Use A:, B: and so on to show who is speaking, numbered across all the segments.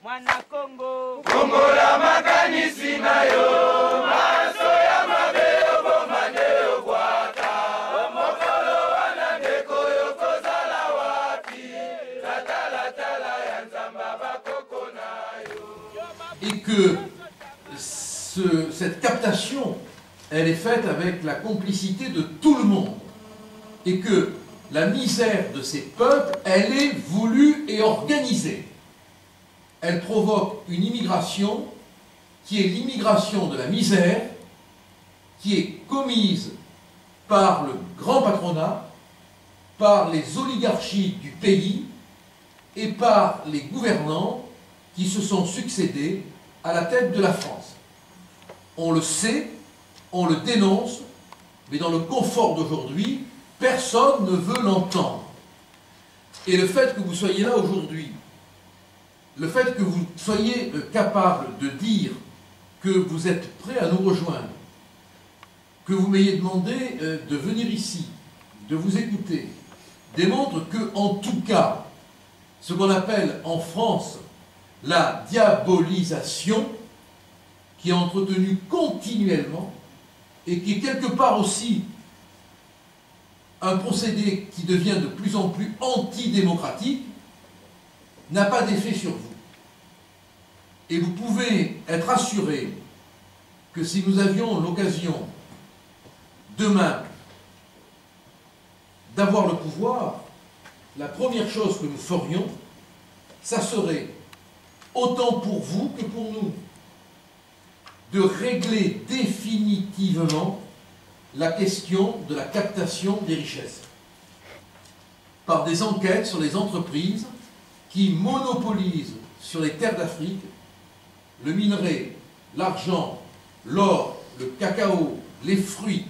A: Mwana Congo
B: Kongola makanisi na yo maso ya mabe obomane obwaka omokolo wana ndeko yokozala wapi latala ya nzamba bakoko na yo.
C: Et que cette captation, elle est faite avec la complicité de tout le monde. Et que la misère de ces peuples, elle est voulue et organisée. Elle provoque une immigration qui est l'immigration de la misère, qui est commise par le grand patronat, par les oligarchies du pays et par les gouvernants qui se sont succédés à la tête de la France. On le sait, on le dénonce, mais dans le confort d'aujourd'hui, personne ne veut l'entendre. Et le fait que vous soyez là aujourd'hui, le fait que vous soyez capable de dire que vous êtes prêt à nous rejoindre, que vous m'ayez demandé de venir ici, de vous écouter, démontre que, en tout cas, ce qu'on appelle en France la diabolisation, qui est entretenue continuellement et qui est quelque part aussi un procédé qui devient de plus en plus antidémocratique, n'a pas d'effet sur vous. Et vous pouvez être assuré que si nous avions l'occasion demain d'avoir le pouvoir, la première chose que nous ferions, ça serait, autant pour vous que pour nous, de régler définitivement la question de la captation des richesses par des enquêtes sur les entreprises qui monopolisent sur les terres d'Afrique le minerai, l'argent, l'or, le cacao, les fruits,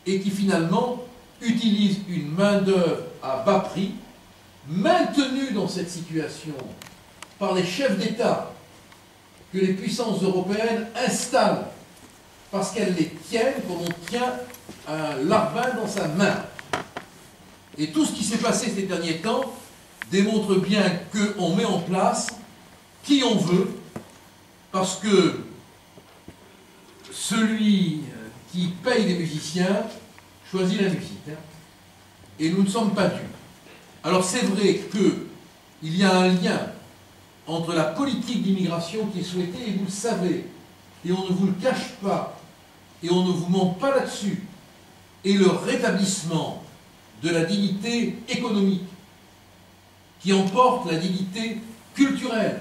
C: et qui finalement utilisent une main-d'œuvre à bas prix, maintenue dans cette situation par les chefs d'État que les puissances européennes installent parce qu'elles les tiennent comme on tient un larbin dans sa main. Et tout ce qui s'est passé ces derniers temps démontre bien qu'on met en place qui on veut, parce que celui qui paye les musiciens choisit la musique. Et nous ne sommes pas dupes. Alors c'est vrai qu'il y a un lien entre la politique d'immigration qui est souhaitée, et vous le savez, et on ne vous le cache pas, et on ne vous ment pas là-dessus, et le rétablissement de la dignité économique, qui emporte la dignité culturelle,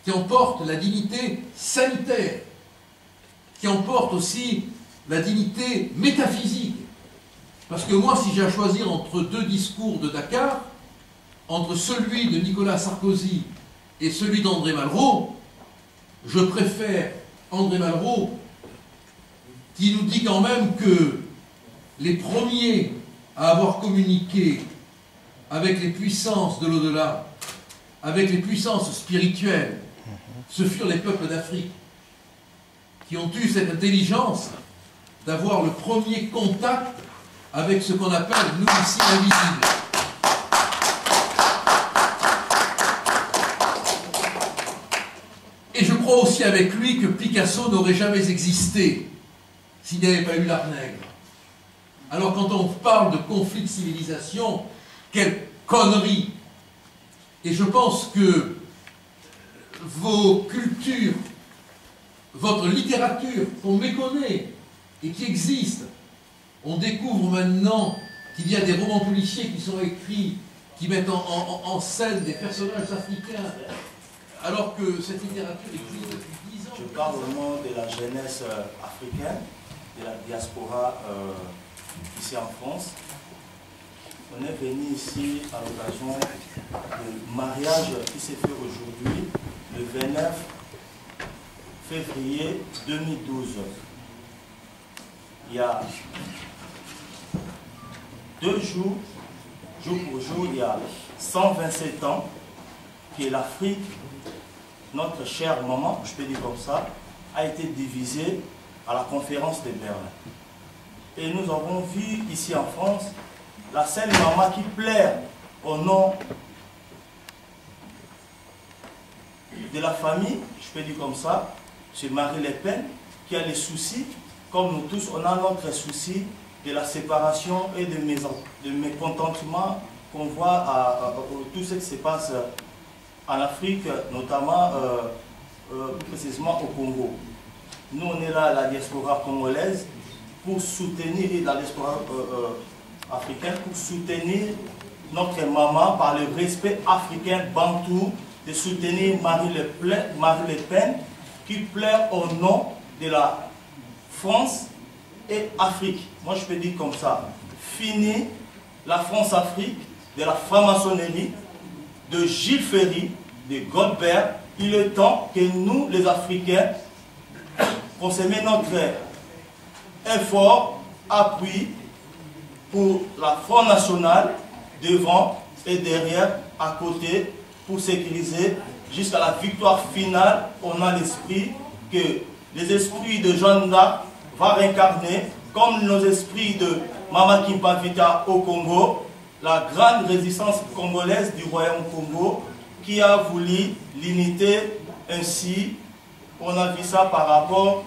C: qui emporte la dignité sanitaire, qui emporte aussi la dignité métaphysique. Parce que moi, si j'ai à choisir entre deux discours de Dakar, entre celui de Nicolas Sarkozy et celui d'André Malraux, je préfère André Malraux, qui nous dit quand même que les premiers à avoir communiqué avec les puissances de l'au-delà, avec les puissances spirituelles, ce furent les peuples d'Afrique, qui ont eu cette intelligence d'avoir le premier contact avec ce qu'on appelle, nous ici, l'invisible. Et je crois aussi avec lui que Picasso n'aurait jamais existé s'il n'y avait pas eu l'art nègre. Alors quand on parle de conflit de civilisation, quelle connerie! Et je pense que vos cultures, votre littérature qu'on méconnaît et qui existe, on découvre maintenant qu'il y a des romans policiers qui sont écrits, qui mettent en scène des personnages africains, alors que cette littérature existe depuis 10 ans.
D: Je parle au nom de la jeunesse africaine, de la diaspora ici en France. On est venu ici à l'occasion du mariage qui s'est fait aujourd'hui, le 29 février 2012. Il y a 2 jours, jour pour jour, il y a 127 ans que l'Afrique, notre chère maman, je peux dire comme ça, a été divisée à la conférence de Berlin. Et nous avons vu ici en France la seule maman qui plaire au nom de la famille, je peux dire comme ça, c'est Marie Le Pen, qui a les soucis, comme nous tous, on a notre souci de la séparation et de mécontentement qu'on voit à tout ce qui se passe en Afrique, notamment plus précisément au Congo. Nous, on est là, la diaspora congolaise, pour soutenir, et la diaspora africaine, pour soutenir notre maman par le respect africain bantou, de soutenir Marie Le Pen, qui plaire au nom de la France et Afrique. Moi, je peux dire comme ça. Fini la France-Afrique, de la franc-maçonnerie, de Gilles Ferry, de Goldberg. Il est temps que nous, les Africains, qu'on se mette notre effort, appui pour la Front National, devant et derrière, à côté, pour sécuriser jusqu'à la victoire finale. On a l'esprit que les esprits de Jeanne d'Arc vont réincarner, comme nos esprits de Mama Kimpa Vita au Congo, la grande résistance congolaise du Royaume Congo, qui a voulu l'unité. Ainsi, on a vu ça par rapport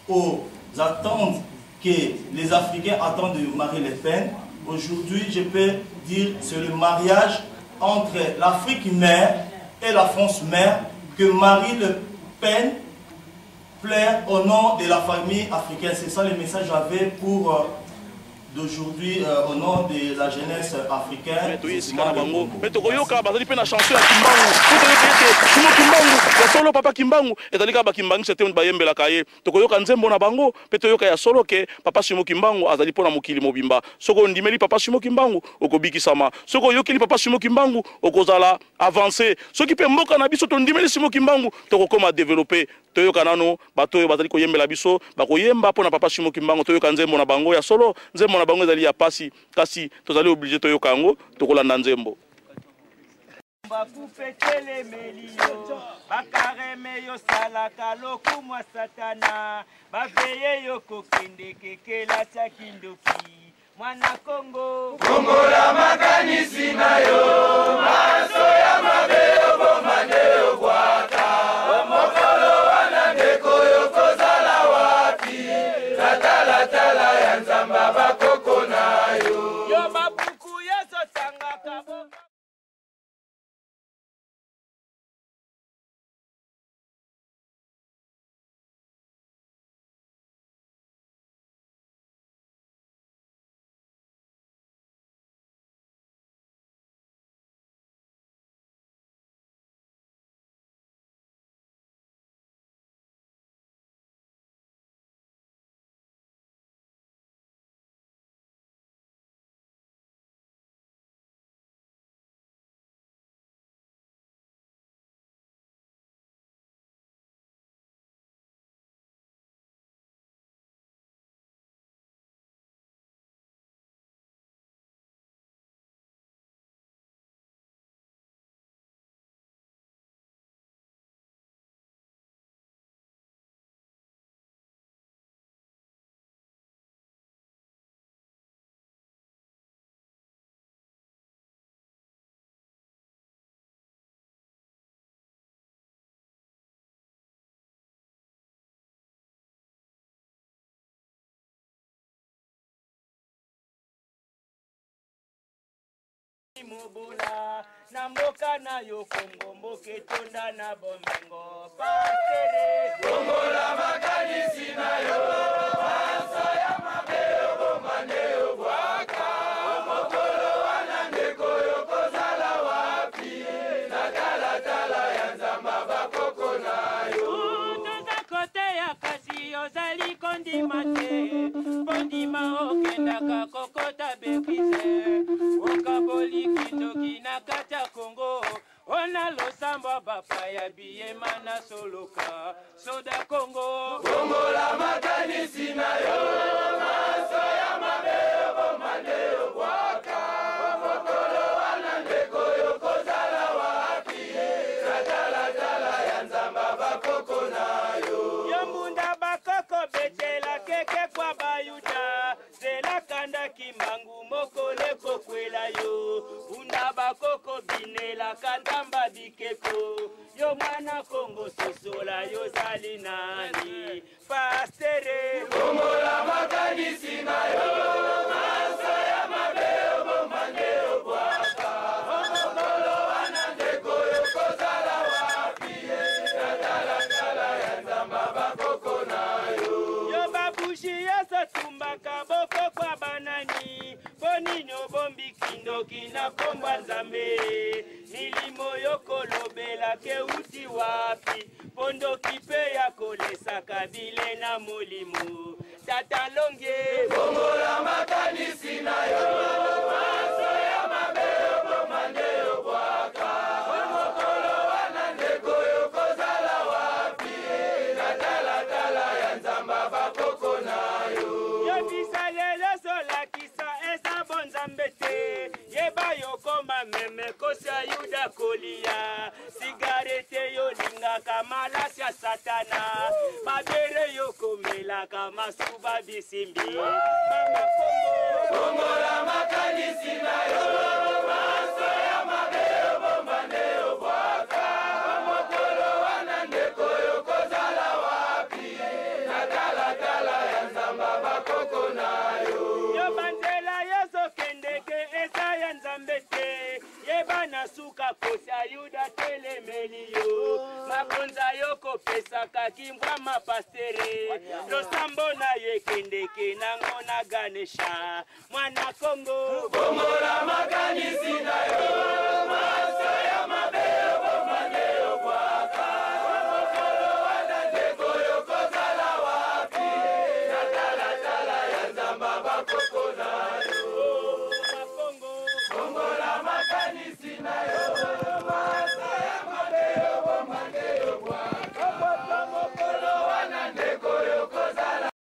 D: aux attentes que les Africains attendent de Marie Le Pen. Aujourd'hui, je peux dire c'est le mariage entre l'Afrique mère et la France mère que Marie Le Pen plaire au nom de la famille africaine. C'est ça le message que j'avais pour d'aujourd'hui au nom de la jeunesse africaine.
A: Mais tokoyoka bazali pe na chanson ya Kimbangu. Timo Kimbangu, ya solo papa Kimbangu, ezalika ba Kimbangu c'était bayembela kaye. Tokoyoka nzembo na bango, pe toyoka ya solo ke papa Simo Kimbangu azali pona mokili mobimba. Soko ndimeli papa Simo Kimbangu okobikisama. Soko yokeli papa Simo Kimbangu okozala avancer. Soki pe mboka na biso to ndimeli Simo Kimbangu tokokoma développer. Toyoka nano batoyo bazali koyembela biso bakoyemba pona papa Simo Kimbangu toyoka nzembo na bango ya solo nzembo na bango ezali ya pasi kasi tozali obligé toyoka yango tokolanda nzembo
E: bakupetele melio bakareme yo salaka lokumwa satana baveye yo kokende kekela cha kindoki mwana Kongo
B: kongola makanisi na yo maso ya mabeyo bomande yo kwata mokolo wana ndeko yo kozala wapi tatalatala ya nzamba bakoko na yo
E: yo babuku yeso tangaka bo mobola na mboka na yo Kongo mboke tonda na bomengo pasere
B: kongola makanisi na yo maso ya mabeyo bomande yo bwaka mokolo wana ndeko yo kozala wapi tatalatala ya nzamba bakoko na yo
E: toza kote ya kasi ozali kondima te pondima okendaka kokota bekise okaboli kindoki na kati ya Kongo ona losamba bapaya biyema na soloka soda Kongo
B: kongola makanisi na yo maso ya mabeyo bomande yo bwaka mokolo wana ndeko yo kozala wapi tatalatala ya nzamba bakoko na yo
E: yo mbunda bakoko betela keke kwa bayuda zela kanda Kimbangu mokole kokwela yo bunda bakoko binela kandamba bikeko yo mwana Kongo sosola yozali nani pastere
B: bongola makanisi na yo maso ya mabe obomande obwaka omokolo wana ndeko yokozala wapi talatala ya nzamba bakoko na yo
E: yo babushi yesotumbaka boko kwa banani bonino bombi kindoki na kombwa nzambe milimo yokolobela keuti wapi pondoki pe ya kolesaka bile na molimo tata longe
B: bongola makanisi na yo maso ya mabe obomande obwaka omokolo wana ndeko yokozala wapi talatala ya nzamba bakoko na yo
E: yobisa lelo solakisa eza bonzambe te yeba yokoma meme kosi ya yuda kolia sigarete yolingaka malasi ya satana babere yokomelaka masuba bisimbi mama Kongo
B: bongola makanisi na yo maso ya mabe obombande obwaka omokolo wana ndeko yokozala wapi talatala ya nzamba bakoko na yo
E: yo banzela yozokendeke eza ya nzambe te yeba na suka kosi ya yuda telemeli yo makonza yokopesaka kimbwa mapastere losambo na yekendeke nango na Ganesha mwana Kongo
B: bongola makanisi na yo